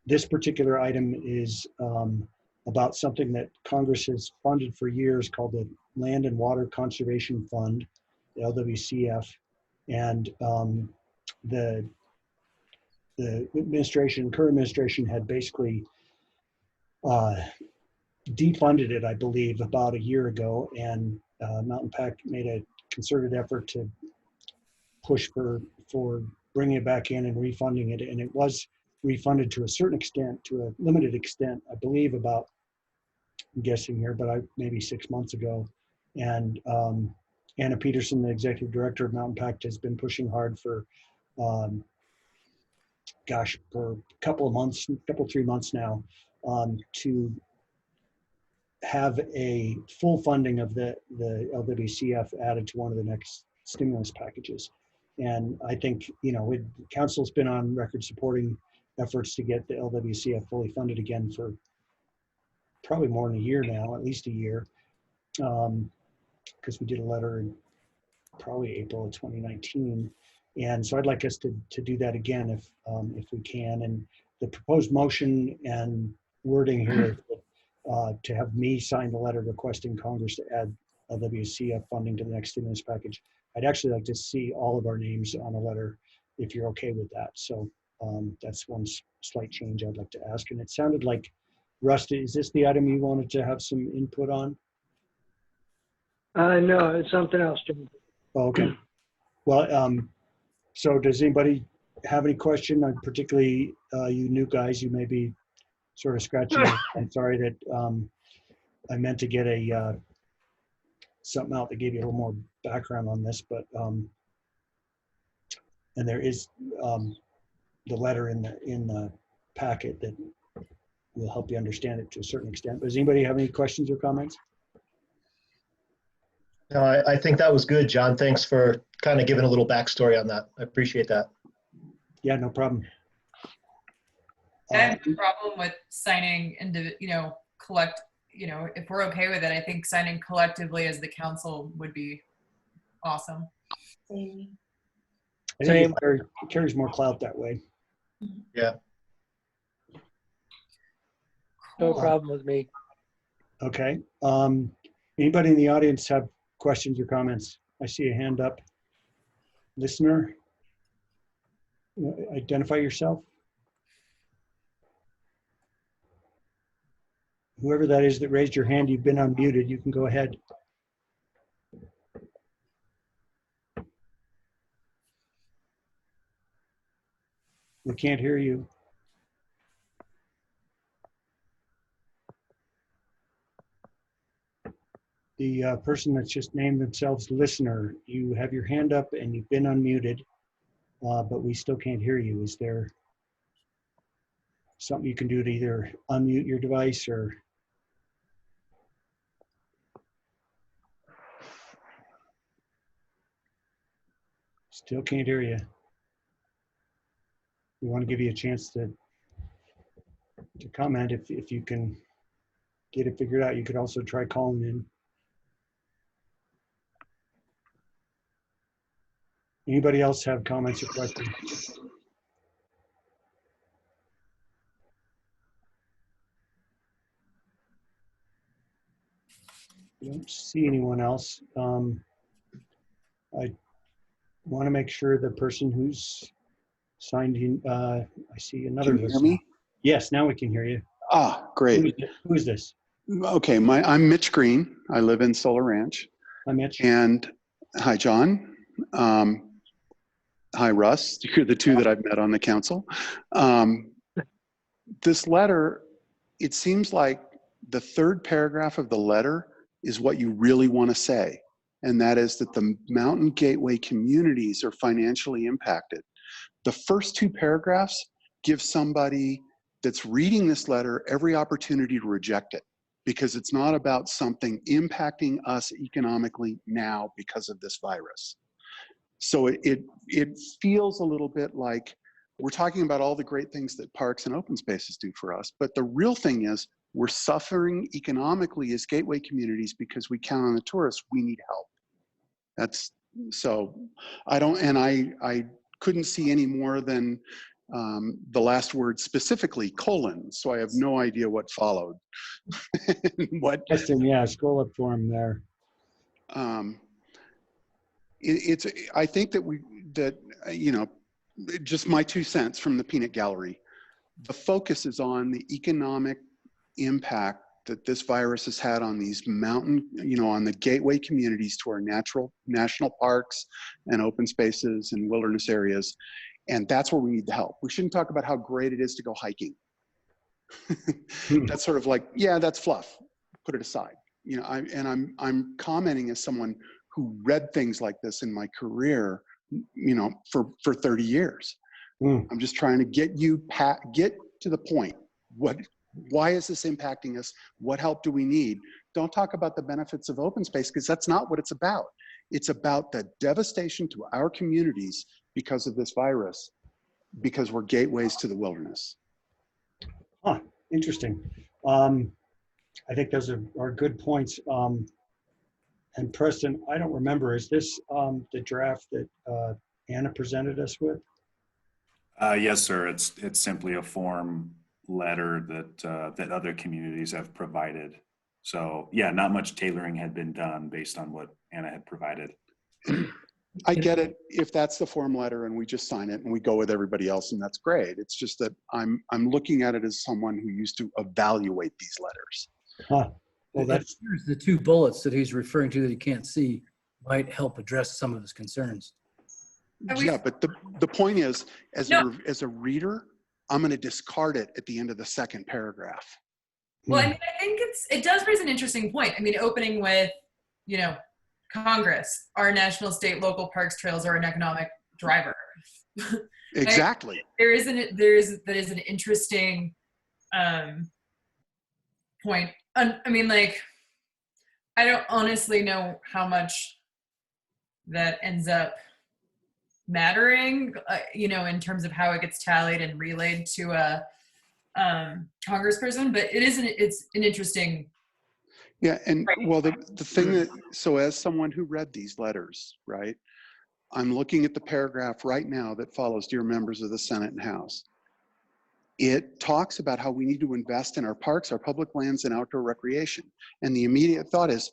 This particular item is about something that Congress has funded for years, called the Land and Water Conservation Fund, the LWCF, and the current administration had basically defunded it, I believe, about a year ago, and Mountain Pact made a concerted effort to push for bringing it back in and refunding it, and it was refunded to a certain extent, to a limited extent, I believe about, I'm guessing here, but maybe 6 months ago. And Anna Peterson, the executive director of Mountain Pact, has been pushing hard for, for a couple of months, 3 months now, to have a full funding of the LWCF added to one of the next stimulus packages. And I think, Council's been on record supporting efforts to get the LWCF fully funded again for probably more than a year now, at least a year, because we did a letter in probably April of 2019. And so I'd like us to do that again if we can. And the proposed motion and wording here is to have me sign the letter requesting Congress to add LWCF funding to the next stimulus package. I'd actually like to see all of our names on a letter, if you're okay with that. So that's one slight change I'd like to ask. And it sounded like, Rusty, is this the item you wanted to have some input on? No, it's something else, Jim. Oh, okay. Well, so does anybody have any question, particularly you new guys, you may be sort of scratching your- I'm sorry that I meant to get a something out that gave you a little more background on this, but and there is the letter in the packet that will help you understand it to a certain extent. Does anybody have any questions or comments? No, I think that was good, John. Thanks for kind of giving a little backstory on that. I appreciate that. Yeah, no problem. I have no problem with signing collect, if we're okay with it, I think signing collectively as the council would be awesome. I think it carries more clout that way. Yeah. No problem with me. Okay. Anybody in the audience have questions or comments? I see a hand up. Listener, identify yourself. Whoever that is that raised your hand, you've been unmuted. You can go ahead. We can't hear you. The person that's just named themselves listener, you have your hand up and you've been unmuted, but we still can't hear you. Is there something you can do to either unmute your device or? Still can't hear you. We want to give you a chance to comment if you can get it figured out. You could also try calling in. Anybody else have comments or questions? I don't see anyone else. I want to make sure the person who's signed in, I see another. Can you hear me? Yes, now we can hear you. Ah, great. Who is this? Okay, I'm Mitch Green. I live in Solar Ranch. Hi, Mitch. And hi, John. Hi, Russ. You're the two that I've met on the council. This letter, it seems like the third paragraph of the letter is what you really want to say. And that is that the Mountain Gateway communities are financially impacted. The first two paragraphs give somebody that's reading this letter every opportunity to reject it, because it's not about something impacting us economically now because of this virus. So it feels a little bit like we're talking about all the great things that parks and open spaces do for us, but the real thing is we're suffering economically as gateway communities because we count on the tourists. We need help. That's so I couldn't see any more than the last word specifically, colon. So I have no idea what followed. What? Justin, yeah, scroll up for him there. I think that just my 2 cents from the peanut gallery, the focus is on the economic impact that this virus has had on these mountain, on the gateway communities to our national parks and open spaces and wilderness areas. And that's where we need the help. We shouldn't talk about how great it is to go hiking. That's sort of like, yeah, that's fluff. Put it aside. I'm commenting as someone who read things like this in my career, for 30 years. I'm just trying to get to the point. Why is this impacting us? What help do we need? Don't talk about the benefits of open space, because that's not what it's about. It's about the devastation to our communities because of this virus, because we're gateways to the wilderness. Huh, interesting. I think those are good points. And Preston, I don't remember, is this the draft that Anna presented us with? Yes, sir. It's simply a form letter that other communities have provided. So yeah, not much tailoring had been done based on what Anna had provided. I get it if that's the form letter and we just sign it and we go with everybody else, and that's great. It's just that I'm looking at it as someone who used to evaluate these letters. Huh. Well, that's the two bullets that he's referring to that he can't see might help address some of his concerns. Yeah, but the point is, as No. as a reader, I'm going to discard it at the end of the second paragraph. Well, I mean, I think it does raise an interesting point. I mean, opening with, you know, Congress, our national, state, local parks, trails are an economic driver. Exactly. That is an interesting point. I mean, like, I don't honestly know how much that ends up mattering, you know, in terms of how it gets tallied and relayed to a congressperson, but it's an interesting. Yeah, and well, the thing that, so as someone who read these letters, right, I'm looking at the paragraph right now that follows, dear members of the Senate and House. It talks about how we need to invest in our parks, our public lands, and outdoor recreation. And the immediate thought is,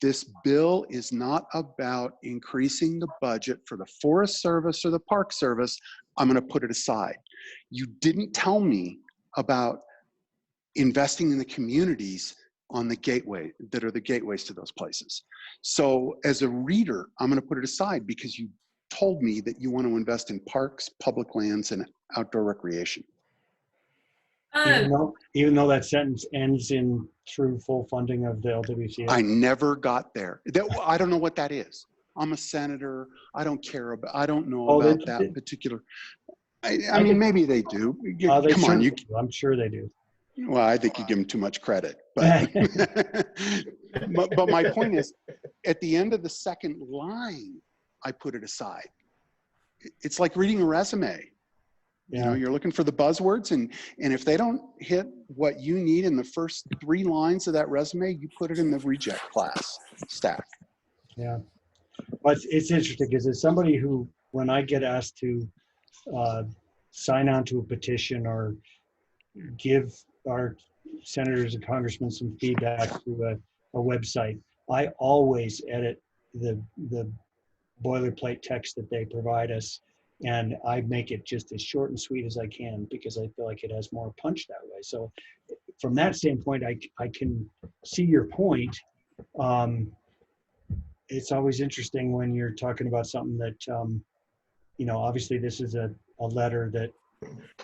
this bill is not about increasing the budget for the Forest Service or the Park Service. I'm going to put it aside. You didn't tell me about investing in the communities on the gateway, that are the gateways to those places. So as a reader, I'm going to put it aside because you told me that you want to invest in parks, public lands, and outdoor recreation. Even though that sentence ends in through full funding of the LWCA. I never got there. I don't know what that is. I'm a senator. I don't care about, I don't know about that particular. I mean, maybe they do. Come on, I'm sure they do. Well, I think you give them too much credit. But, but my point is, at the end of the second line, I put it aside. It's like reading a resume. You know, you're looking for the buzzwords, and if they don't hit what you need in the first 3 lines of that resume, you put it in the reject class stack. Yeah, but it's interesting because as somebody who, when I get asked to sign on to a petition or give our senators and congressmen some feedback through a website, I always edit the boilerplate text that they provide us. And I make it just as short and sweet as I can because I feel like it has more punch that way. So from that standpoint, I can see your point. It's always interesting when you're talking about something that, you know, obviously this is a letter that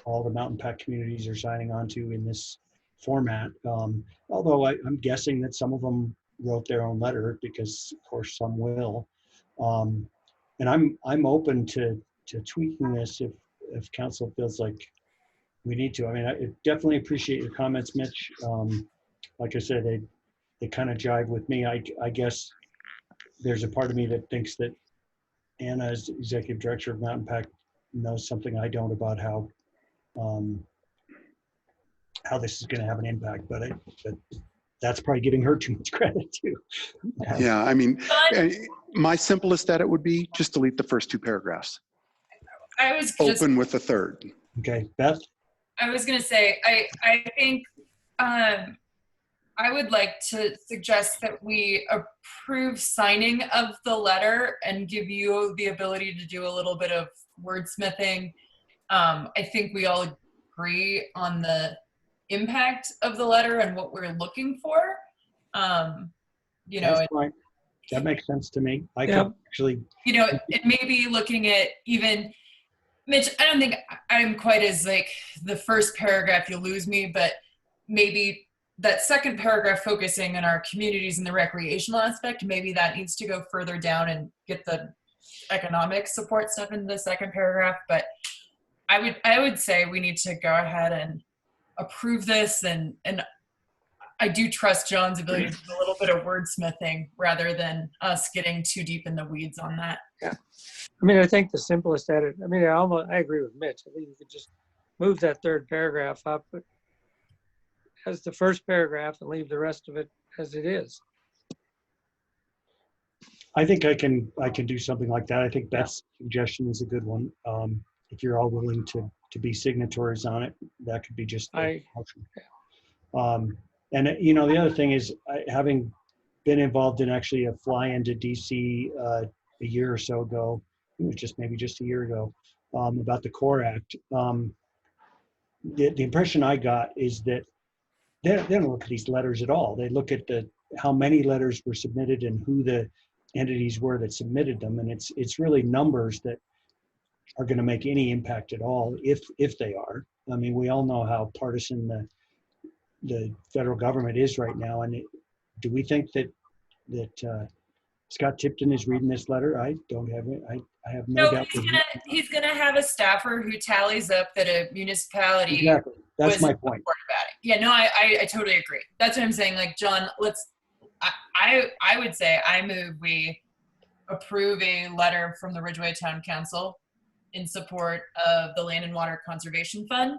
all the mountain pack communities are signing on to in this format. Although I'm guessing that some of them wrote their own letter because of course some will. And I'm open to tweaking this if council feels like we need to. I mean, I definitely appreciate your comments, Mitch. Like I said, they kind of jive with me. I guess there's a part of me that thinks that Anna, as executive director of Mountain Pack, knows something I don't about how this is going to have an impact. But that's probably giving her too much credit too. Yeah, I mean, my simplest edit would be just delete the first 2 paragraphs. I was open with the third. Okay, Beth? I was going to say, I think I would like to suggest that we approve signing of the letter and give you the ability to do a little bit of wordsmithing. I think we all agree on the impact of the letter and what we're looking for. You know, that makes sense to me. I could actually, you know, and maybe looking at even, Mitch, I don't think I'm quite as like the first paragraph, you'll lose me, but maybe that second paragraph focusing on our communities and the recreational aspect, maybe that needs to go further down and get the economic support stuff in the second paragraph. But I would say we need to go ahead and approve this, and I do trust John's ability to do a little bit of wordsmithing rather than us getting too deep in the weeds on that. Yeah. I mean, I think the simplest edit, I mean, I agree with Mitch. I think you could just move that third paragraph up as the first paragraph and leave the rest of it as it is. I think I can do something like that. I think Beth's suggestion is a good one. If you're all willing to be signatories on it, that could be just an option. And you know, the other thing is, having been involved in actually a fly into DC a year or so ago, it was maybe just a year ago, about the CORE Act. The impression I got is that they don't look at these letters at all. They look at how many letters were submitted and who the entities were that submitted them, and it's really numbers that are going to make any impact at all, if they are. I mean, we all know how partisan the federal government is right now. And do we think that Scott Tipton is reading this letter? I don't have it. I have no doubt. He's gonna have a staffer who tallies up that a municipality. Exactly. That's was my point. About it. Yeah, no, I totally agree. That's what I'm saying. Like, John, I would say I move we approve a letter from the Ridgway Town Council in support of the Land and Water Conservation Fund,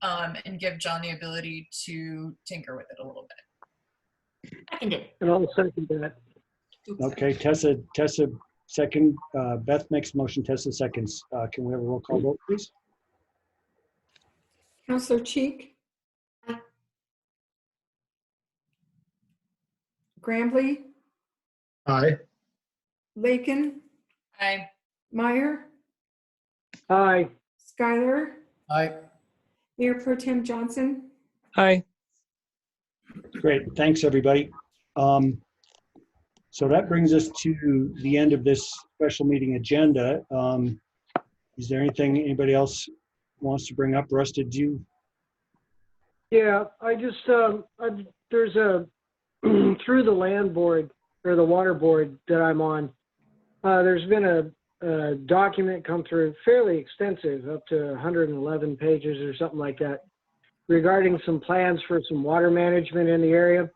and give John the ability to tinker with it a little bit. I can do it. And I'll second that. Okay, Tessa second. Beth makes a motion. Tessa seconds. Can we have a roll call vote, please? Counselor Cheek? Grambly? Aye. Lakin? Aye. Meyer? Aye. Skylar? Aye. Mayor Pro Tem Johnson? Aye. Great. Thanks, everybody. So that brings us to the end of this special meeting agenda. Is there anything anybody else wants to bring up? Russ, did you? Yeah, I just, there's a, through the land board or the water board that I'm on, there's been a document come through, fairly extensive, up to 111 pages or something like that, regarding some plans for some water management in the area.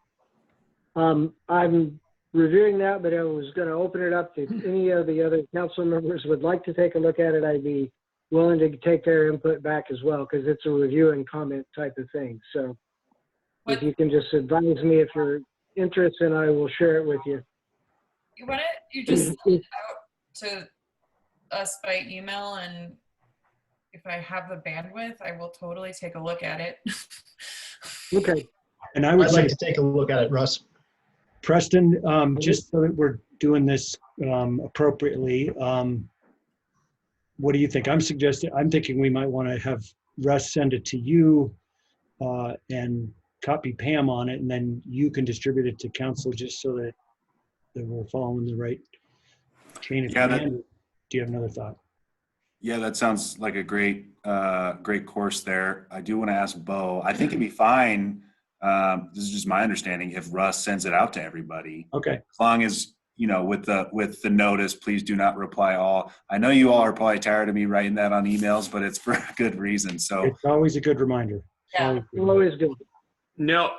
I'm reviewing that, but I was going to open it up to any of the other council members would like to take a look at it. I'd be willing to take their input back as well, because it's a review and comment type of thing. So if you can just advise me if you're interested, and I will share it with you. Why don't you just send it out to us by email, and if I have the bandwidth, I will totally take a look at it. Okay. And I would I'd like to take a look at it, Russ. Preston, just so that we're doing this appropriately, what do you think? I'm thinking we might want to have Russ send it to you and copy Pam on it, and then you can distribute it to council just so that we're following the right chain of command. Do you have another thought? Yeah, that sounds like a great course there. I do want to ask Bo. I think it'd be fine. This is just my understanding. If Russ sends it out to everybody, okay. As long as with the notice, please do not reply all. I know you all are probably tired of me writing that on emails, but it's for a good reason. So it's always a good reminder. Yeah, always good. No,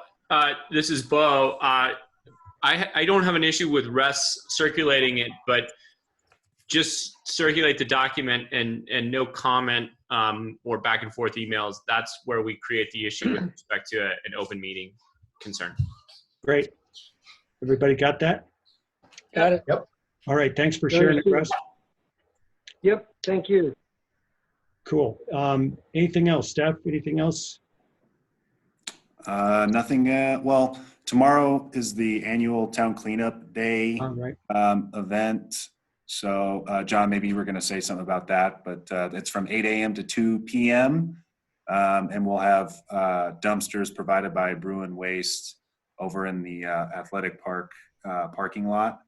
this is Bo. I don't have an issue with Russ circulating it, but just circulate the document and no comment or back and forth emails. That's where we create the issue with respect to an open meeting concern. Great. Everybody got that? Got it. Yep. All right. Thanks for sharing it, Russ. Yep. Thank you. Cool. Anything else, Steph? Anything else? Nothing. Well, tomorrow is the annual town cleanup day event. So, John, maybe you were going to say something about that, but it's from 8 a.m. to 2 p.m. And we'll have dumpsters provided by Bruin Waste over in the athletic park parking lot.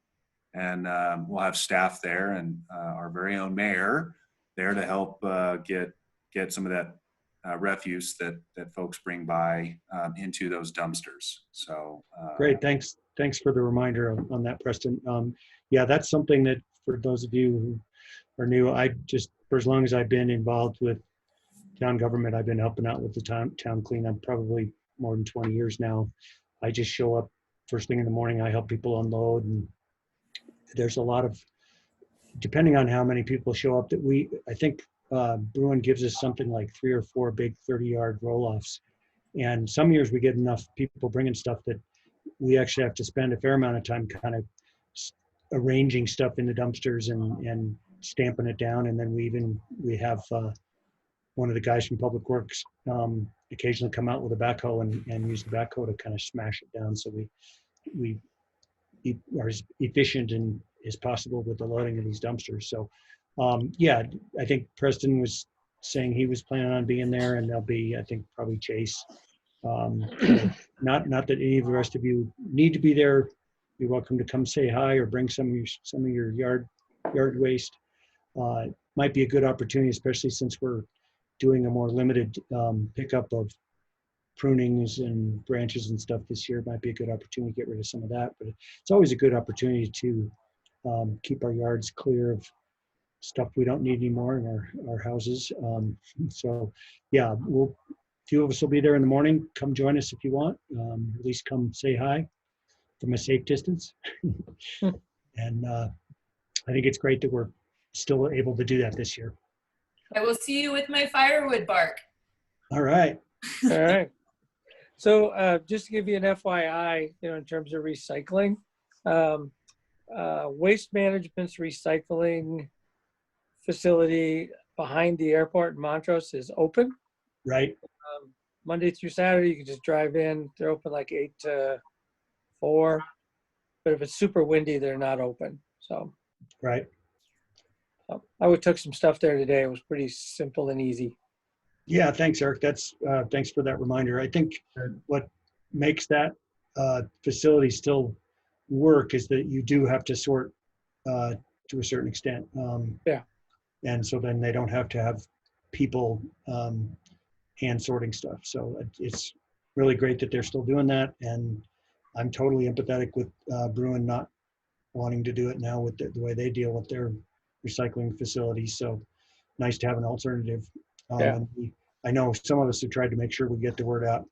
And we'll have staff there and our very own mayor there to help get some of that refuse that folks bring by into those dumpsters. So great. Thanks for the reminder on that, Preston. Yeah, that's something that for those of you who are new, for as long as I've been involved with town government, I've been helping out with the town cleanup probably more than 20 years now. I just show up first thing in the morning. I help people unload, and there's a lot of, depending on how many people show up, I think Bruin gives us something like 3 or 4 big 30-yard roll-offs. And some years we get enough people bringing stuff that we actually have to spend a fair amount of time kind of arranging stuff in the dumpsters and stamping it down. And then we have one of the guys from Public Works occasionally come out with a backhoe and use the backhoe to kind of smash it down. So we are as efficient as possible with the loading of these dumpsters. So yeah, I think Preston was saying he was planning on being there, and there'll be, I think, probably Chase. Not that any of the rest of you need to be there. You're welcome to come say hi or bring some of your yard waste. might be a good opportunity, especially since we're doing a more limited pickup of prunings and branches and stuff this year. It might be a good opportunity to get rid of some of that, but it's always a good opportunity to keep our yards clear of stuff we don't need anymore in our houses. So yeah, a few of us will be there in the morning. Come join us if you want. At least come say hi from a safe distance. And I think it's great that we're still able to do that this year. I will see you with my firewood bark. All right. All right. So just to give you an FYI, in terms of recycling, Waste Management's recycling facility behind the airport in Montrose is open. Right. Monday through Saturday, you can just drive in. They're open like 8 to 4. But if it's super windy, they're not open. So. Right. I took some stuff there today. It was pretty simple and easy. Yeah, thanks, Eric. Thanks for that reminder. I think what makes that facility still work is that you do have to sort to a certain extent. Yeah. And so then they don't have to have people hand sorting stuff. So it's really great that they're still doing that. And I'm totally empathetic with Bruin not wanting to do it now with the way they deal with their recycling facilities. So nice to have an alternative. Yeah. And I know some of us have tried to make sure we get the word out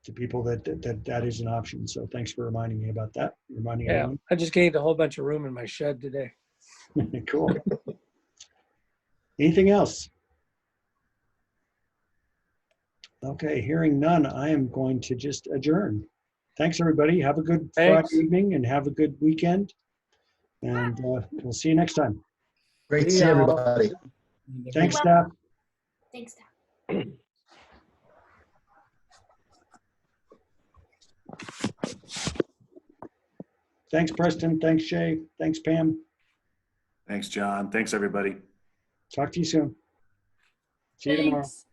to people that is an option. So thanks for reminding me about that. Reminding everyone. I just gained a whole bunch of room in my shed today. Cool. Anything else? Okay, hearing none, I am going to just adjourn. Thanks, everybody. Have a good Friday evening and have a good weekend. And we'll see you next time. Great to see everybody. Thanks, staff. Thanks, staff. Thanks, Preston. Thanks, Shay. Thanks, Pam. Thanks, John. Thanks, everybody. Talk to you soon. See you tomorrow. Thanks.